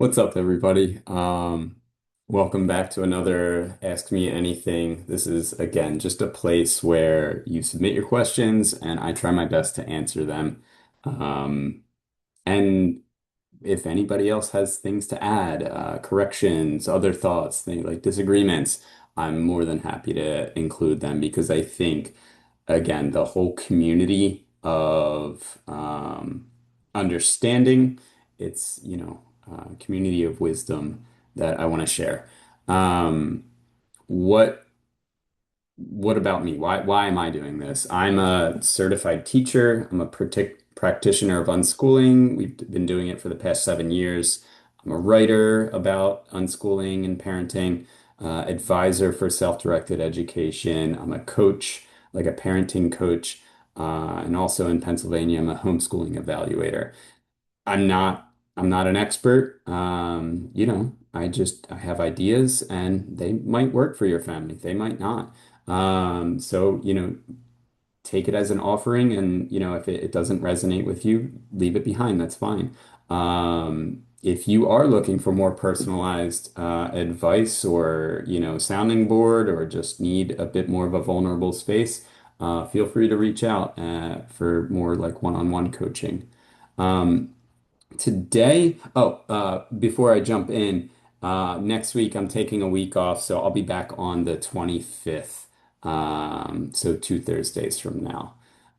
What's up, everybody? Welcome back to another Ask Me Anything. This is, again, just a place where you submit your questions and I try my best to answer them. Um, and if anybody else has things to add, corrections, other thoughts, things like disagreements, I'm more than happy to include them because I think, again, the whole community of understanding, it's, community of wisdom that I want to share. Um, what what about me? Why am I doing this? I'm a certified teacher. I'm a practitioner of unschooling. We've been doing it for the past 7 years. I'm a writer about unschooling and parenting, advisor for self-directed education. I'm a coach, like a parenting coach, and also in Pennsylvania, I'm a homeschooling evaluator. I'm not an expert. I have ideas and they might work for your family. They might not. So, take it as an offering and, if it doesn't resonate with you, leave it behind. That's fine. If you are looking for more personalized advice or, sounding board or just need a bit more of a vulnerable space, feel free to reach out for more like one-on-one coaching. Um, Before I jump in, next week I'm taking a week off, so I'll be back on the 25th. So 2 Thursdays from now.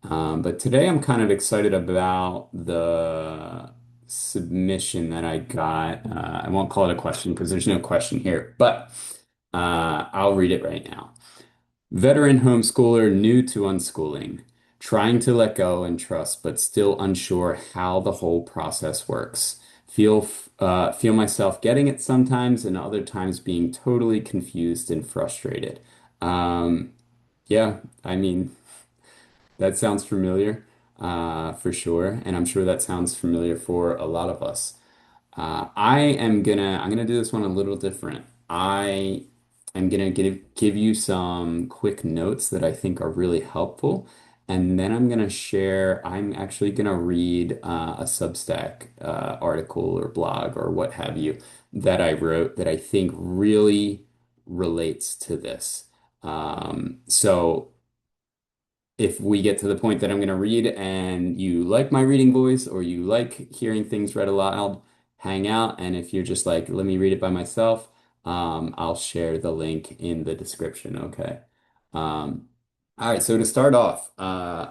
But today I'm kind of excited about the submission that I got. I won't call it a question because there's no question here, but I'll read it right now. Veteran homeschooler new to unschooling, trying to let go and trust, but still unsure how the whole process works. Feel myself getting it sometimes, and other times being totally confused and frustrated. Um, yeah, I mean, that sounds familiar, for sure, and I'm sure that sounds familiar for a lot of us. I'm gonna do this one a little different. I am gonna give you some quick notes that I think are really helpful, and then I'm gonna share. I'm actually gonna read a Substack article or blog or what have you that I wrote that I think really relates to this. So if we get to the point that I'm going to read and you like my reading voice or you like hearing things read aloud, hang out. And if you're just like, let me read it by myself, I'll share the link in the description. Okay. Um, all right. So to start off,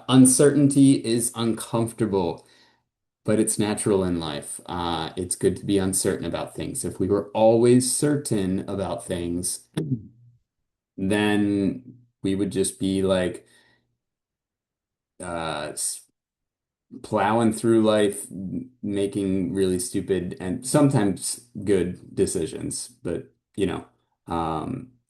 uncertainty is uncomfortable, but it's natural in life. It's good to be uncertain about things. If we were always certain about things, then we would just be like, uh, plowing through life, making really stupid and sometimes good decisions. But,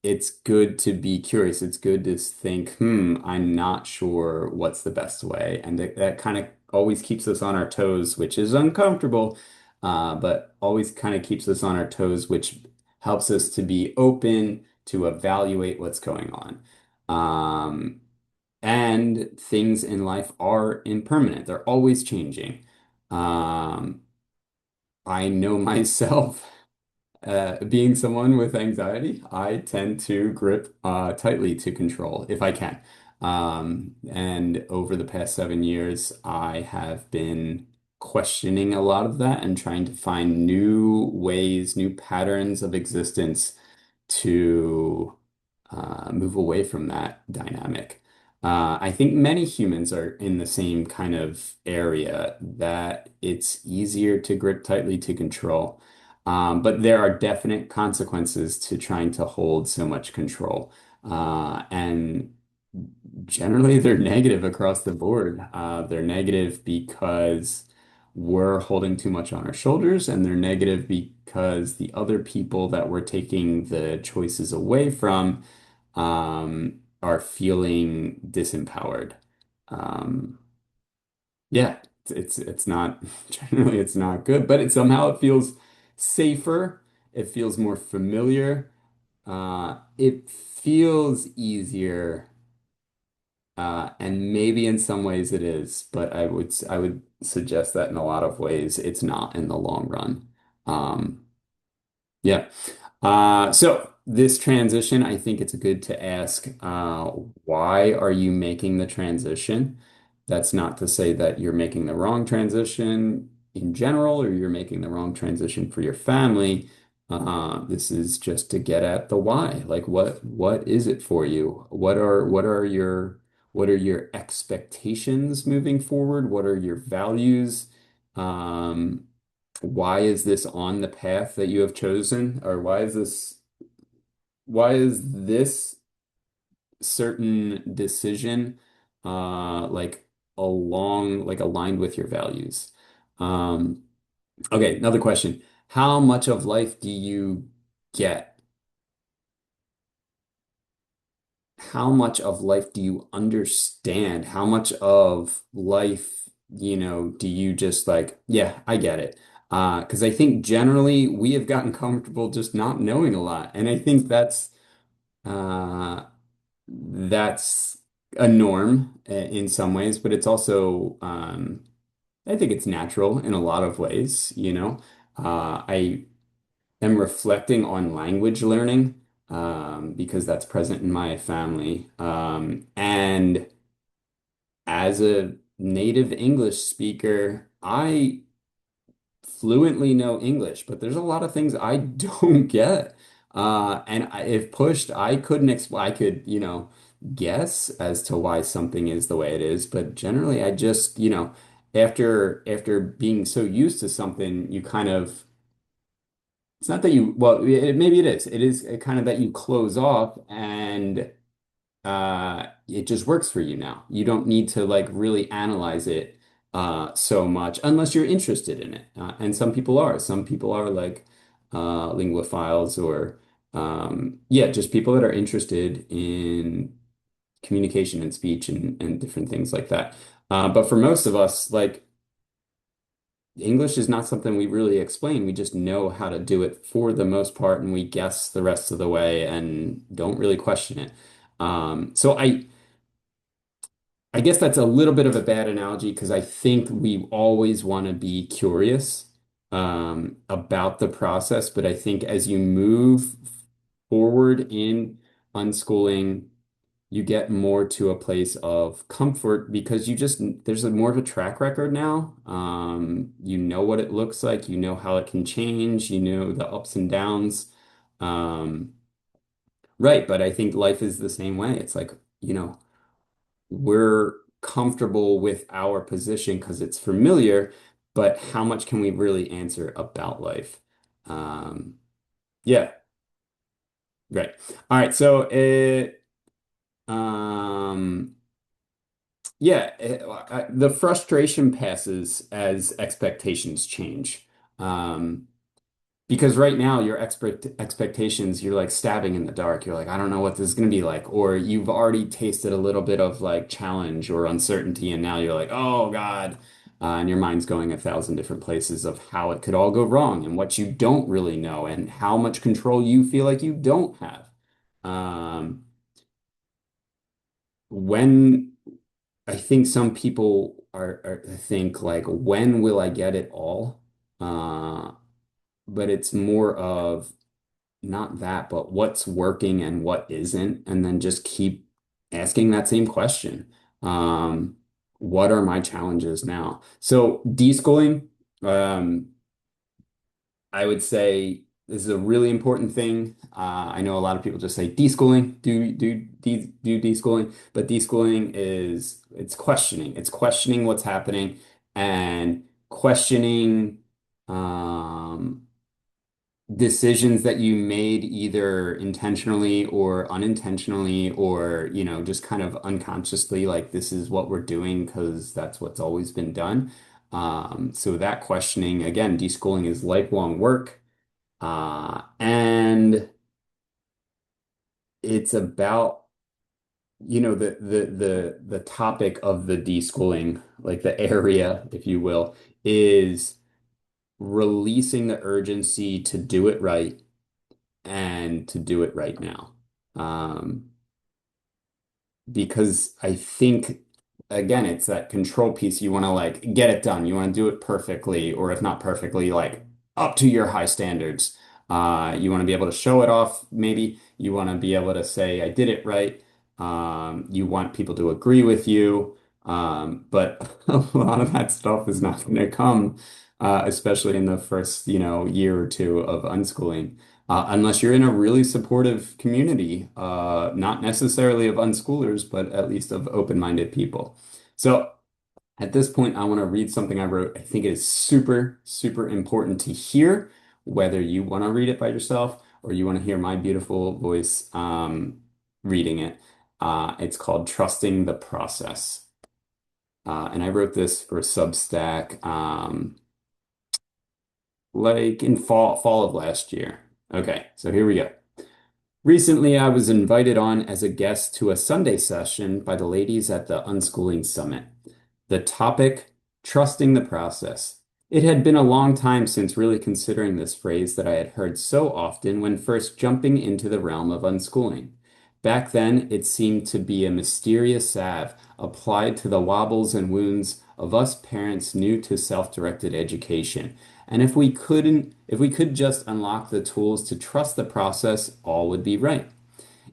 it's good to be curious. It's good to think, I'm not sure what's the best way. And that kind of always keeps us on our toes, which is uncomfortable, but always kind of keeps us on our toes, which helps us to be open to evaluate what's going on. Um, and things in life are impermanent. They're always changing. Um, I know myself, being someone with anxiety, I tend to grip tightly to control if I can. And over the past 7 years, I have been questioning a lot of that and trying to find new ways, new patterns of existence to move away from that dynamic. I think many humans are in the same kind of area that it's easier to grip tightly to control. But there are definite consequences to trying to hold so much control. And generally, they're negative across the board. They're negative because we're holding too much on our shoulders, and they're negative because the other people that we're taking the choices away from are feeling disempowered. Um, yeah, it's not generally it's not good, but it feels safer. It feels more familiar. It feels easier, and maybe in some ways it is, but I would suggest that in a lot of ways it's not in the long run. Yeah. So this transition, I think it's good to ask, why are you making the transition? That's not to say that you're making the wrong transition in general, or you're making the wrong transition for your family. This is just to get at the why. Like what is it for you? What are your expectations moving forward? What are your values? Um, why is this on the path that you have chosen? Or why is this certain decision like aligned with your values? Um, okay, another question. How much of life do you get? How much of life do you understand? How much of life, do you just like, yeah, I get it. Because I think generally we have gotten comfortable just not knowing a lot. And I think that's a norm in some ways, but it's also I think it's natural in a lot of ways. I am reflecting on language learning because that's present in my family. And as a native English speaker, I fluently know English, but there's a lot of things I don't get. If pushed, I couldn't explain. I could, guess as to why something is the way it is, but generally, I just, after being so used to something, you kind of it's not that you, well, maybe it is. It is kind of that you close off and it just works for you now. You don't need to like really analyze it so much unless you're interested in it. And some people are. Some people are like linguophiles or yeah, just people that are interested in communication and speech and different things like that. But for most of us, like English is not something we really explain. We just know how to do it for the most part, and we guess the rest of the way and don't really question it. So I guess that's a little bit of a bad analogy because I think we always want to be curious about the process, but I think as you move forward in unschooling, you get more to a place of comfort because there's more of a track record now. You know what it looks like, you know how it can change, you know the ups and downs. Um, right, but I think life is the same way. It's like, we're comfortable with our position because it's familiar, but how much can we really answer about life? Um, yeah, right. All right, so um yeah, the frustration passes as expectations change. Um, because right now your expectations, you're like stabbing in the dark. You're like, I don't know what this is going to be like, or you've already tasted a little bit of like challenge or uncertainty, and now you're like, oh God, and your mind's going 1,000 different places of how it could all go wrong and what you don't really know and how much control you feel like you don't have. Um, when I think some people think like, when will I get it all? Uh, but it's more of not that, but what's working and what isn't, and then just keep asking that same question. What are my challenges now? So deschooling, I would say this is a really important thing. I know a lot of people just say deschooling, do deschooling, but deschooling it's questioning. It's questioning what's happening and questioning um, decisions that you made either intentionally or unintentionally, or just kind of unconsciously, like this is what we're doing because that's what's always been done. So that questioning, again, deschooling is lifelong work. And it's about, the topic of the deschooling, like the area, if you will, is releasing the urgency to do it right and to do it right now. Um, because I think, again, it's that control piece. You want to like get it done. You want to do it perfectly, or if not perfectly, like up to your high standards. You want to be able to show it off, maybe. You want to be able to say, I did it right. You want people to agree with you. But a lot of that stuff is not going to come, especially in the first, year or two of unschooling. Unless you're in a really supportive community, not necessarily of unschoolers, but at least of open-minded people. So at this point, I want to read something I wrote. I think it is super, super important to hear, whether you want to read it by yourself or you want to hear my beautiful voice reading it. It's called Trusting the Process. And I wrote this for Substack like in fall of last year. Okay, so here we go. Recently, I was invited on as a guest to a Sunday session by the ladies at the Unschooling Summit. The topic, trusting the process. It had been a long time since really considering this phrase that I had heard so often when first jumping into the realm of unschooling. Back then, it seemed to be a mysterious salve applied to the wobbles and wounds of us parents new to self-directed education. And if we could just unlock the tools to trust the process, all would be right.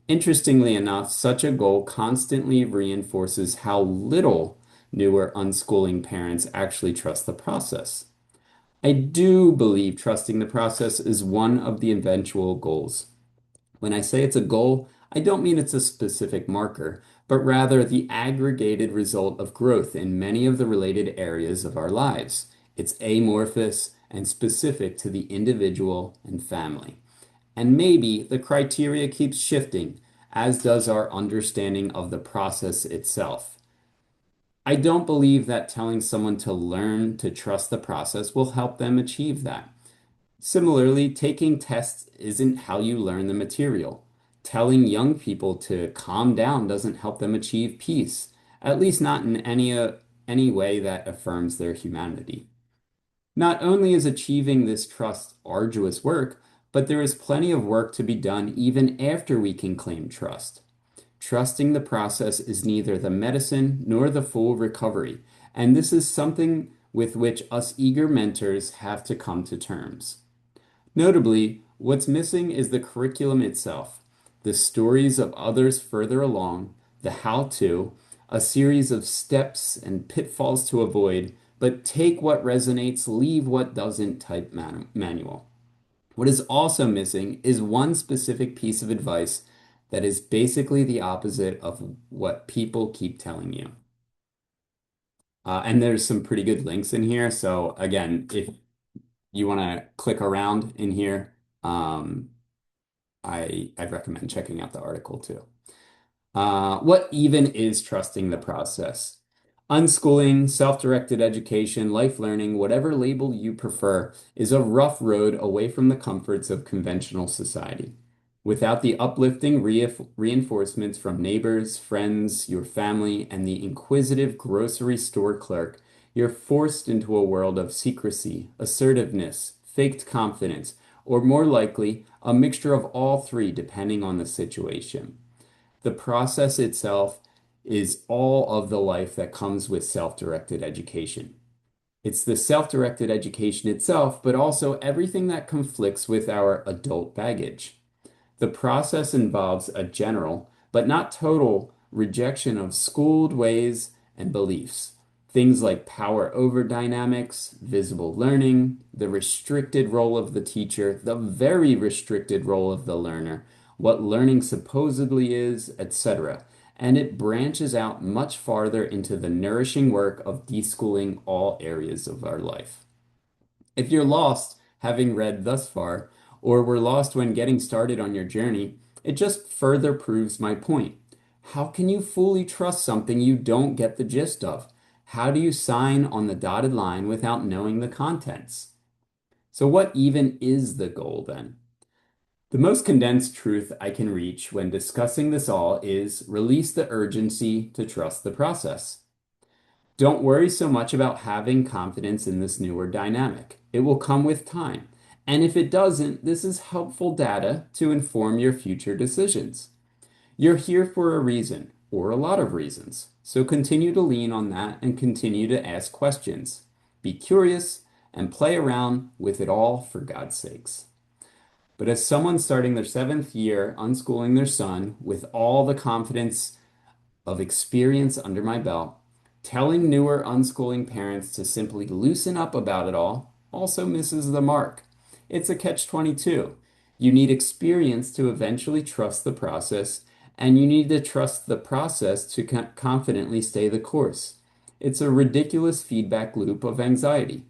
Interestingly enough, such a goal constantly reinforces how little newer unschooling parents actually trust the process. I do believe trusting the process is one of the eventual goals. When I say it's a goal, I don't mean it's a specific marker, but rather the aggregated result of growth in many of the related areas of our lives. It's amorphous and specific to the individual and family. And maybe the criteria keeps shifting, as does our understanding of the process itself. I don't believe that telling someone to learn to trust the process will help them achieve that. Similarly, taking tests isn't how you learn the material. Telling young people to calm down doesn't help them achieve peace, at least not in any way that affirms their humanity. Not only is achieving this trust arduous work, but there is plenty of work to be done even after we can claim trust. Trusting the process is neither the medicine nor the full recovery, and this is something with which us eager mentors have to come to terms. Notably, what's missing is the curriculum itself, the stories of others further along, the how-to, a series of steps and pitfalls to avoid, but take what resonates, leave what doesn't type manual. What is also missing is one specific piece of advice that is basically the opposite of what people keep telling you. And there's some pretty good links in here. So again, if you want to click around in here, um, I'd recommend checking out the article too. What even is trusting the process? Unschooling, self-directed education, life learning, whatever label you prefer, is a rough road away from the comforts of conventional society. Without the uplifting reinforcements from neighbors, friends, your family, and the inquisitive grocery store clerk, you're forced into a world of secrecy, assertiveness, faked confidence, or more likely, a mixture of all three depending on the situation. The process itself is all of the life that comes with self-directed education. It's the self-directed education itself, but also everything that conflicts with our adult baggage. The process involves a general, but not total, rejection of schooled ways and beliefs. Things like power over dynamics, visible learning, the restricted role of the teacher, the very restricted role of the learner, what learning supposedly is, etc. And it branches out much farther into the nourishing work of deschooling all areas of our life. If you're lost, having read thus far, or were lost when getting started on your journey, it just further proves my point. How can you fully trust something you don't get the gist of? How do you sign on the dotted line without knowing the contents? So, what even is the goal then? The most condensed truth I can reach when discussing this all is release the urgency to trust the process. Don't worry so much about having confidence in this newer dynamic. It will come with time. And if it doesn't, this is helpful data to inform your future decisions. You're here for a reason, or a lot of reasons. So continue to lean on that and continue to ask questions. Be curious and play around with it all for God's sakes. But as someone starting their seventh year unschooling their son with all the confidence of experience under my belt, telling newer unschooling parents to simply loosen up about it all also misses the mark. It's a catch-22. You need experience to eventually trust the process, and you need to trust the process to confidently stay the course. It's a ridiculous feedback loop of anxiety.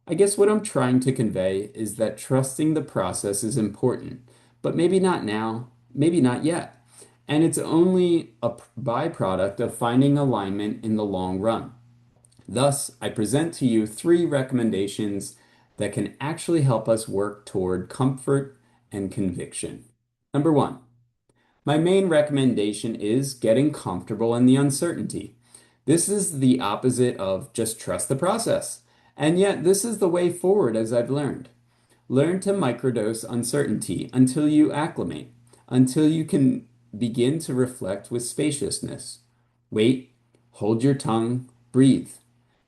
I guess what I'm trying to convey is that trusting the process is important, but maybe not now, maybe not yet. And it's only a byproduct of finding alignment in the long run. Thus, I present to you three recommendations that can actually help us work toward comfort and conviction. Number one, my main recommendation is getting comfortable in the uncertainty. This is the opposite of just trust the process. And yet, this is the way forward as I've learned. Learn to microdose uncertainty until you acclimate, until you can begin to reflect with spaciousness. Wait, hold your tongue, breathe.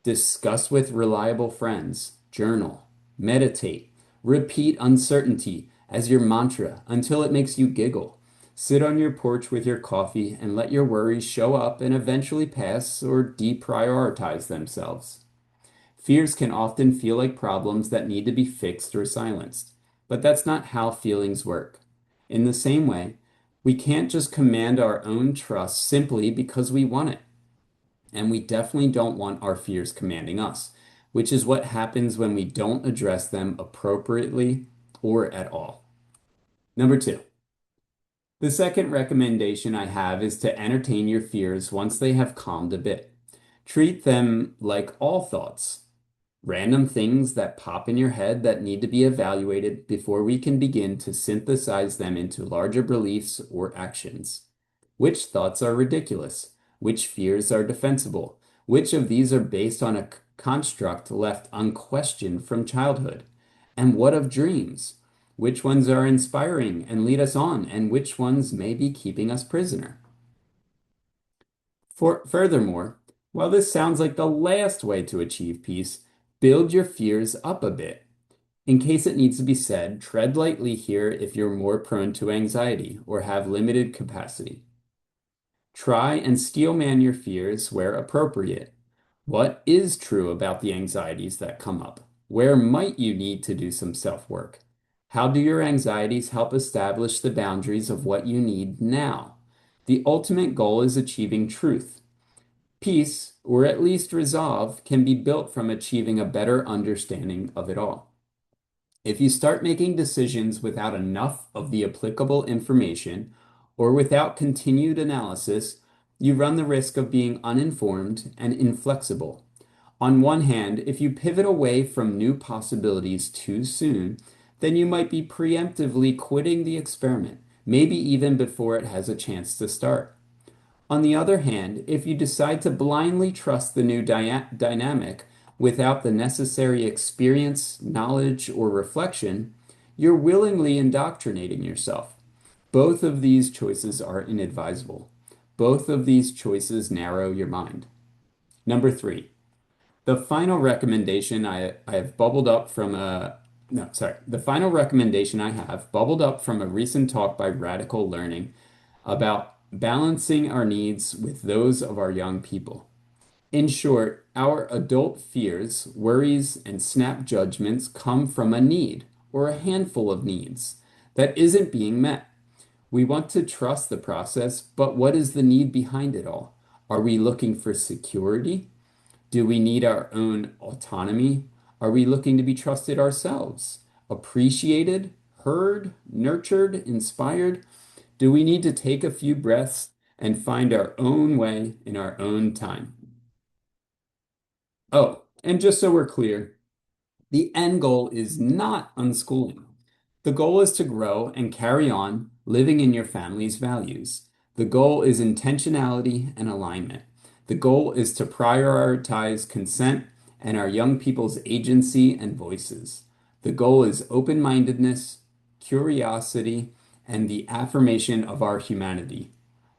Discuss with reliable friends, journal, meditate, repeat uncertainty as your mantra until it makes you giggle. Sit on your porch with your coffee and let your worries show up and eventually pass or deprioritize themselves. Fears can often feel like problems that need to be fixed or silenced, but that's not how feelings work. In the same way, we can't just command our own trust simply because we want it. And we definitely don't want our fears commanding us, which is what happens when we don't address them appropriately or at all. Number two, the second recommendation I have is to entertain your fears once they have calmed a bit. Treat them like all thoughts, random things that pop in your head that need to be evaluated before we can begin to synthesize them into larger beliefs or actions. Which thoughts are ridiculous? Which fears are defensible? Which of these are based on a construct left unquestioned from childhood? And what of dreams? Which ones are inspiring and lead us on, and which ones may be keeping us prisoner? Furthermore, while this sounds like the last way to achieve peace, build your fears up a bit. In case it needs to be said, tread lightly here if you're more prone to anxiety or have limited capacity. Try and steelman your fears where appropriate. What is true about the anxieties that come up? Where might you need to do some self-work? How do your anxieties help establish the boundaries of what you need now? The ultimate goal is achieving truth. Peace, or at least resolve, can be built from achieving a better understanding of it all. If you start making decisions without enough of the applicable information or without continued analysis, you run the risk of being uninformed and inflexible. On one hand, if you pivot away from new possibilities too soon, then you might be preemptively quitting the experiment, maybe even before it has a chance to start. On the other hand, if you decide to blindly trust the new dynamic without the necessary experience, knowledge, or reflection, you're willingly indoctrinating yourself. Both of these choices are inadvisable. Both of these choices narrow your mind. Number three, the final recommendation I have bubbled up from a no, sorry. The final recommendation I have bubbled up from a recent talk by Radical Learning about balancing our needs with those of our young people. In short, our adult fears, worries, and snap judgments come from a need or a handful of needs that isn't being met. We want to trust the process, but what is the need behind it all? Are we looking for security? Do we need our own autonomy? Are we looking to be trusted ourselves? Appreciated, heard, nurtured, inspired? Do we need to take a few breaths and find our own way in our own time? Oh, and just so we're clear, the end goal is not unschooling. The goal is to grow and carry on living in your family's values. The goal is intentionality and alignment. The goal is to prioritize consent and our young people's agency and voices. The goal is open-mindedness, curiosity, and the affirmation of our humanity.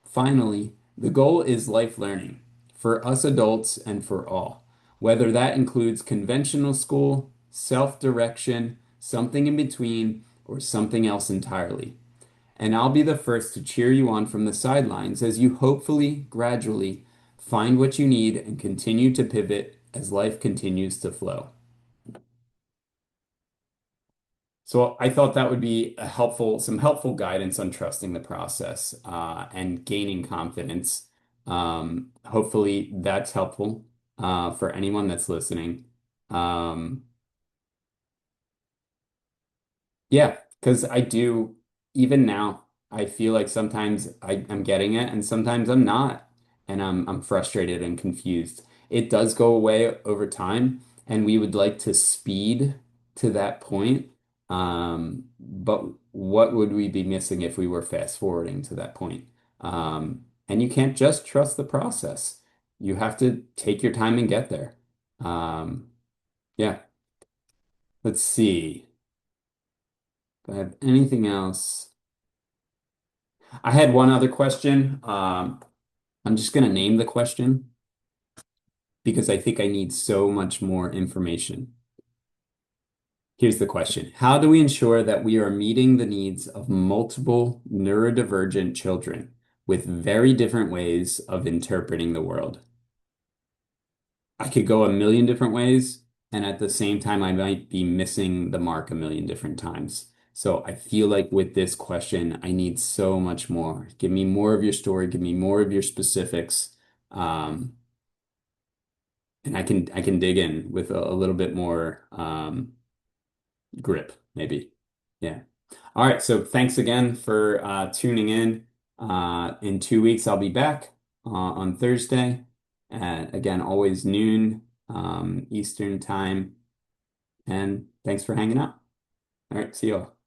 Finally, the goal is life learning for us adults and for all, whether that includes conventional school, self-direction, something in between. or something else entirely. And I'll be the first to cheer you on from the sidelines as you hopefully, gradually find what you need and continue to pivot as life continues to flow. So I thought that would be some helpful guidance on trusting the process and gaining confidence. Hopefully that's helpful for anyone that's listening. Um, Yeah, because I do, even now, I feel like sometimes I'm getting it and sometimes I'm not. And I'm frustrated and confused. It does go away over time, and we would like to speed to that point. But what would we be missing if we were fast forwarding to that point? And you can't just trust the process. You have to take your time and get there. Um, yeah, let's see. Do I have anything else? I had one other question. I'm just going to name the question because I think I need so much more information. Here's the question. How do we ensure that we are meeting the needs of multiple neurodivergent children with very different ways of interpreting the world? I could go a million different ways, and at the same time, I might be missing the mark a million different times. So I feel like with this question, I need so much more. Give me more of your story, give me more of your specifics, um, and I can dig in with a little bit more grip, maybe. Yeah. All right. So thanks again for tuning in. In 2 weeks, I'll be back on Thursday at again, always noon Eastern time. And thanks for hanging out. All right. See you all.